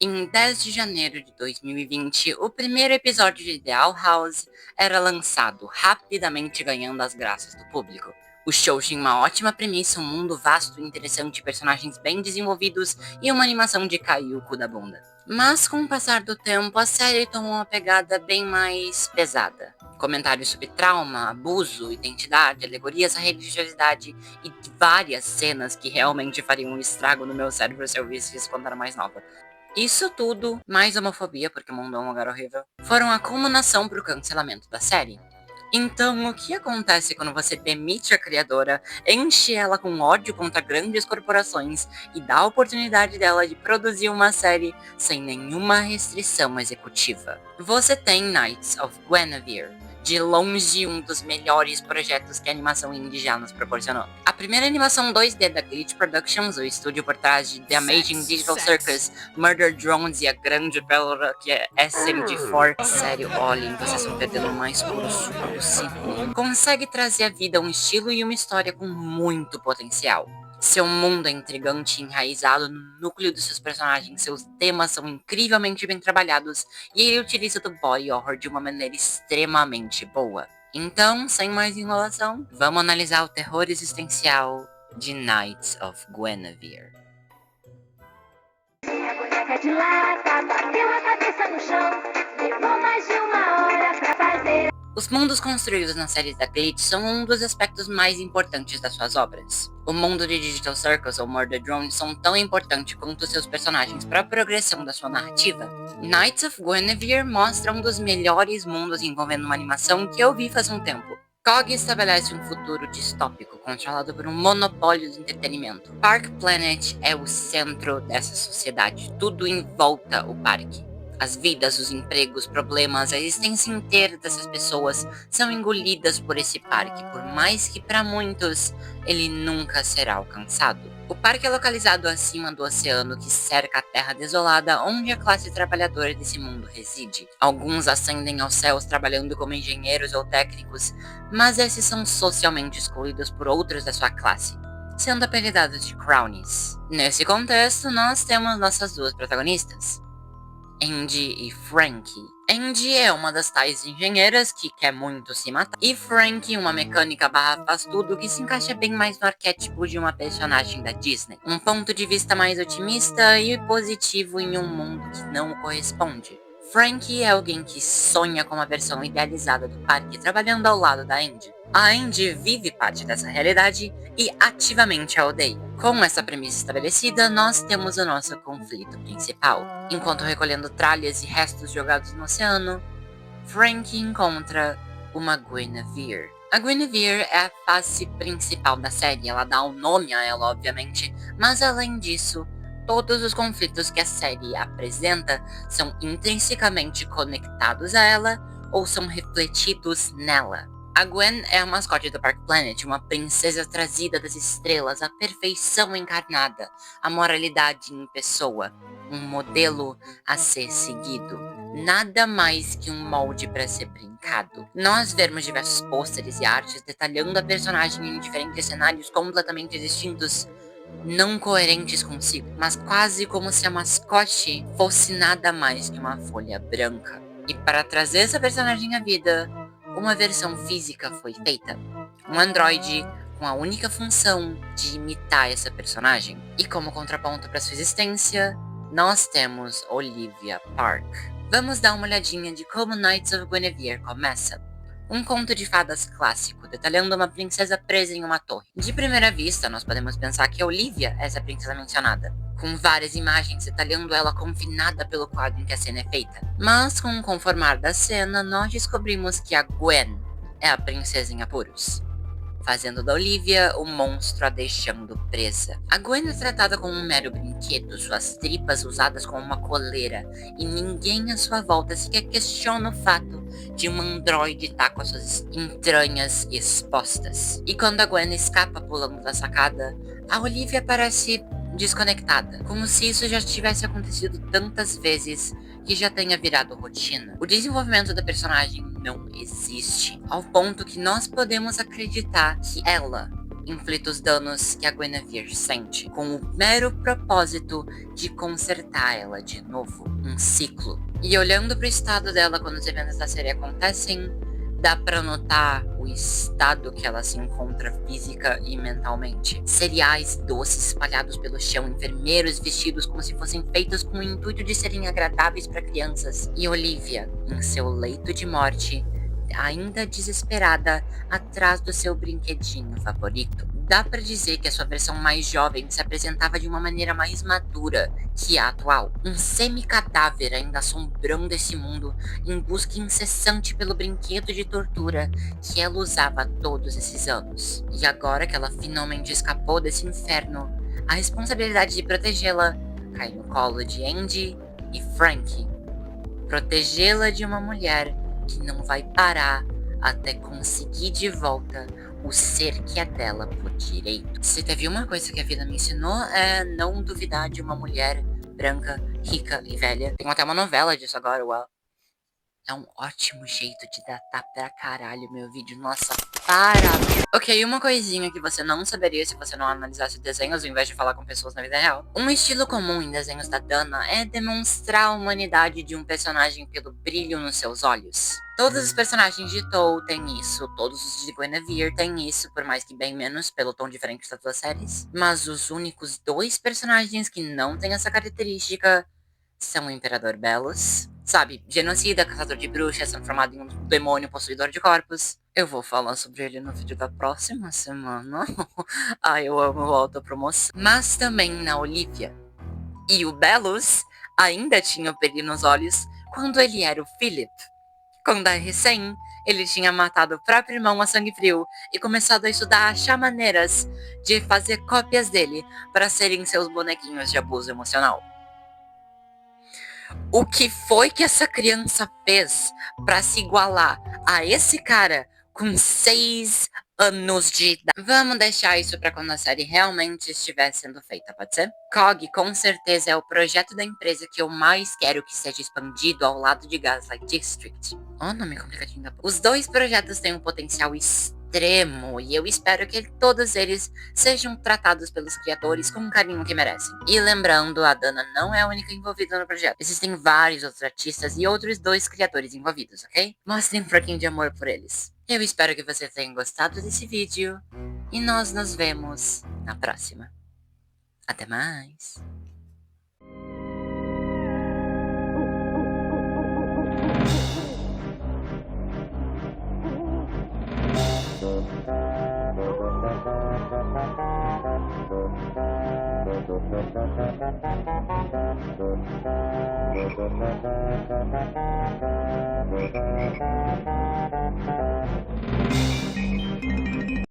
Em 10 de janeiro de 2020, o primeiro episódio de The Owl House era lançado, rapidamente ganhando as graças do público. O show tinha uma ótima premissa, um mundo vasto e interessante, personagens bem desenvolvidos e uma animação de cair o cu da bunda. Mas com o passar do tempo, a série tomou uma pegada bem mais pesada. Comentários sobre trauma, abuso, identidade, alegorias à religiosidade e várias cenas que realmente fariam um estrago no meu cérebro se eu visse isso quando era mais nova. Isso tudo, mais homofobia, porque o mundo é um lugar horrível, foram a culminação pro cancelamento da série. Então, o que acontece quando você demite a criadora, enche ela com ódio contra grandes corporações e dá a oportunidade dela de produzir uma série sem nenhuma restrição executiva? Você tem Knights of Guinevere, de longe um dos melhores projetos que a animação indie já nos proporcionou. A primeira animação 2D da Glitch Productions, o estúdio por trás de The Amazing Digital Circus, Murder Drones e a grande pérola que é SMG4. Sério, olhem, vocês estão perdendo o mais puro suco possível. Consegue trazer à vida um estilo e uma história com muito potencial. Seu mundo é intrigante e enraizado no núcleo dos seus personagens, seus temas são incrivelmente bem trabalhados e ele utiliza do body horror de uma maneira extremamente boa. Então, sem mais enrolação, vamos analisar o terror existencial de Knights of Guinevere. A boneca de lata bateu a cabeça no chão, levou mais de uma hora pra fazer. Os mundos construídos na série da Glitch são um dos aspectos mais importantes das suas obras. O mundo de Digital Circus ou Murder Drone são tão importantes quanto seus personagens para a progressão da sua narrativa. Knights of Guinevere mostra um dos melhores mundos envolvendo uma animação que eu vi faz um tempo. GOG estabelece um futuro distópico controlado por um monopólio de entretenimento. Park Planet é o centro dessa sociedade, tudo em volta o parque. As vidas, os empregos, problemas, a existência inteira dessas pessoas são engolidas por esse parque, por mais que para muitos ele nunca será alcançado. O parque é localizado acima do oceano que cerca a terra desolada onde a classe trabalhadora desse mundo reside. Alguns ascendem aos céus trabalhando como engenheiros ou técnicos, mas esses são socialmente excluídos por outros da sua classe, sendo apelidados de Crownies. Nesse contexto, nós temos nossas duas protagonistas, Andy e Frankie. Andy é uma das tais engenheiras que quer muito se matar, e Frankie, uma mecânica barra faz tudo que se encaixa bem mais no arquétipo de uma personagem da Disney. Um ponto de vista mais otimista e positivo em um mundo que não o corresponde. Frankie é alguém que sonha com uma versão idealizada do parque, trabalhando ao lado da Andy. A Andy vive parte dessa realidade e ativamente a odeia. Com essa premissa estabelecida, nós temos o nosso conflito principal. Enquanto recolhendo tralhas e restos jogados no oceano, Frankie encontra uma Guinevere. A Guinevere é a face principal da série, ela dá o nome a ela, obviamente, mas além disso, todos os conflitos que a série apresenta são intrinsecamente conectados a ela ou são refletidos nela. A Gwen é a mascote do Park Planet, uma princesa trazida das estrelas, a perfeição encarnada, a moralidade em pessoa, um modelo a ser seguido. Nada mais que um molde para ser brincado. Nós vemos diversos pôsteres e artes detalhando a personagem em diferentes cenários completamente distintos, não coerentes consigo, mas quase como se a mascote fosse nada mais que uma folha branca. E para trazer essa personagem à vida, uma versão física foi feita. Um androide com a única função de imitar essa personagem. E como contraponto para sua existência, nós temos Olivia Park. Vamos dar uma olhadinha de como Knights of Guinevere começa. Um conto de fadas clássico, detalhando uma princesa presa em uma torre. De primeira vista, nós podemos pensar que a Olivia é essa princesa mencionada, com várias imagens detalhando ela confinada pelo quadro em que a cena é feita. Mas com o conformar da cena, nós descobrimos que a Gwen é a princesa em apuros, fazendo da Olivia o monstro a deixando presa. A Gwen é tratada como um mero brinquedo, suas tripas usadas como uma coleira, e ninguém à sua volta sequer questiona o fato de um androide estar com as suas entranhas expostas. E quando a Gwen escapa pulando da sacada, a Olivia parece desconectada, como se isso já tivesse acontecido tantas vezes que já tenha virado rotina. O desenvolvimento da personagem não existe, ao ponto que nós podemos acreditar que ela inflita os danos que a Guinevere sente, com o mero propósito de consertar ela de novo. Um ciclo. E olhando pro estado dela quando os eventos da série acontecem, dá pra notar o estado que ela se encontra física e mentalmente. Cereais doces espalhados pelo chão, enfermeiros vestidos como se fossem feitos com o intuito de serem agradáveis para crianças. E Olivia, em seu leito de morte, ainda desesperada, atrás do seu brinquedinho favorito. Dá pra dizer que a sua versão mais jovem se apresentava de uma maneira mais madura que a atual. Um semi-cadáver ainda assombrando esse mundo em busca incessante pelo brinquedo de tortura que ela usava todos esses anos. E agora que ela finalmente escapou desse inferno, a responsabilidade de protegê-la cai no colo de Andy e Frank. Protegê-la de uma mulher que não vai parar até conseguir de volta o ser que é dela por direito. Se teve uma coisa que a vida me ensinou é não duvidar de uma mulher branca, rica e velha. Tem até uma novela disso agora, uau. É um ótimo jeito de datar pra caralho meu vídeo. Nossa, para! Ok, uma coisinha que você não saberia se você não analisasse desenhos ao invés de falar com pessoas na vida real. Um estilo comum em desenhos da Dana é demonstrar a humanidade de um personagem pelo brilho nos seus olhos. Todos os personagens de Tow têm isso, todos os de Guinevere têm isso, por mais que bem menos, pelo tom diferente das duas séries. Mas os únicos dois personagens que não têm essa característica são o Imperador Belos, sabe, genocida, caçador de bruxas, transformado em um demônio possuidor de corpos. Eu vou falar sobre ele no vídeo da próxima semana. Ai, eu amo a autopromoção. Mas também na Olivia. E o Belos ainda tinha o peri nos olhos quando ele era o Philip. Quando era recém, ele tinha matado o próprio irmão a sangue frio e começado a estudar achar maneiras de fazer cópias dele para serem seus bonequinhos de abuso emocional. O que foi que essa criança fez pra se igualar a esse cara com 6 anos de idade? Vamos deixar isso pra quando a série realmente estiver sendo feita, pode ser? COG com certeza é o projeto da empresa que eu mais quero que seja expandido ao lado de Gaslight District. Oh, nome complicadinho da porra. Os dois projetos têm um potencial extremo e eu espero que todos eles sejam tratados pelos criadores com o carinho que merecem. E lembrando, a Dana não é a única envolvida no projeto. Existem vários outros artistas e outros 2 criadores envolvidos, ok? Mostrem um pouquinho de amor por eles. Eu espero que vocês tenham gostado desse vídeo e nós nos vemos na próxima. Até mais!